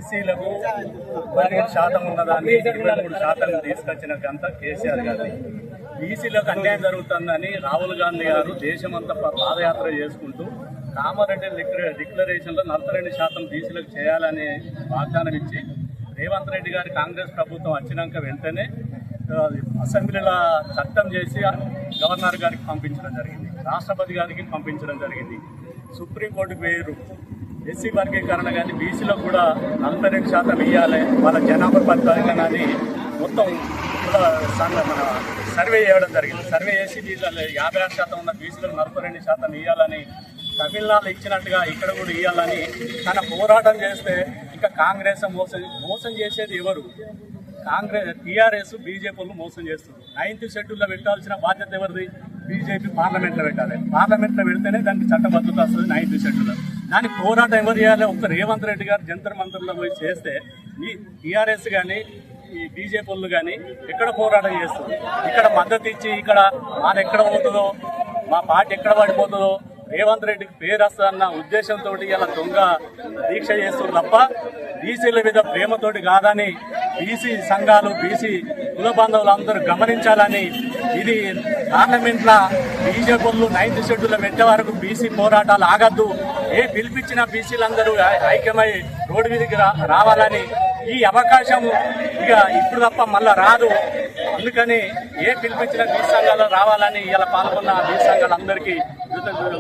బీసీలకు 17% ఉన్నదాన్ని 23% తీసుకొచ్చిన ఘనత కేసీఆర్ గారి. బీసీలకు అన్యాయం జరుగుతుందని రాహుల్ గాంధీ గారు దేశమంతా పాదయాత్ర చేసుకుంటూ కామారెడ్డి డిక్లరేషన్లో 42% బీసీలకు చేయాలని వాగ్దానం ఇచ్చి రేవంత్ రెడ్డి గారి కాంగ్రెస్ ప్రభుత్వం వచ్చినాక వెంటనే అసెంబ్లీలో చట్టం చేసి గవర్నర్ గారికి పంపించడం జరిగింది, రాష్ట్రపతి గారికి పంపించడం జరిగింది. సుప్రీంకోర్టుకు వేరు ఎస్సీ వర్గీకరణ కానీ బీసీలకు కూడా 42% ఇవ్వాలి, వాళ్ళ జనాభా పరిపాలనని మొత్తం మన సర్వే చేయడం జరిగింది. సర్వే చేసి వీళ్ళ 56% ఉన్న బీసీలకు 42% ఇవ్వాలని తమిళనాడు ఇచ్చినట్టుగా ఇక్కడ కూడా ఇవ్వాలని తన పోరాటం చేస్తే ఇంకా కాంగ్రెస్ మోసం చేసేది ఎవరు? కాంగ్రెస్, టీఆర్ఎస్, బీజేపీలు మోసం చేస్తుంది. 9th షెడ్యూల్లో పెట్టాల్సిన బాధ్యత ఎవరిది? బీజేపీ పార్లమెంట్లో పెట్టాలి. పార్లమెంట్లో పెడితేనే దానికి చట్టబద్ధత వస్తుంది 9th షెడ్యూల్లో. దానికి పోరాటం ఎవరు చేయాలి? ఒక్క రేవంత్ రెడ్డి గారు జంతర్ మంతర్లో పోయి చేస్తే ఈ టీఆర్ఎస్ కానీ ఈ బీజేపీలు కానీ ఎక్కడ పోరాటం చేస్తుంది? ఇక్కడ మద్దతు ఇచ్చి ఇక్కడ మాది ఎక్కడ పోతుందో, మా పార్టీ ఎక్కడ పడిపోతుందో, రేవంత్ రెడ్డికి పేరు వస్తుందన్న ఉద్దేశంతో ఇలా దొంగ దీక్ష చేస్తున్నారు తప్ప బీసీల మీద ప్రేమతోటి కాదని బీసీ సంఘాలు, బీసీ కుల బాంధవులు అందరూ గమనించాలని. ఇది పార్లమెంట్లో బీజేపీలు 9th షెడ్యూల్లో పెట్టే వరకు బీసీ పోరాటాలు ఆగద్దు. పిలిపించిన బీసీలందరూ ఐక్యమై రోడ్డు మీదకి రావాలని. ఈ అవకాశం ఇక ఇప్పుడు తప్ప మళ్ళా రాదు. అందుకని పిలిపించిన బీసీ సంఘాలు రావాలని ఇలా పాల్గొన్న బీసీ సంఘాలందరికీ కృతజ్ఞతలు.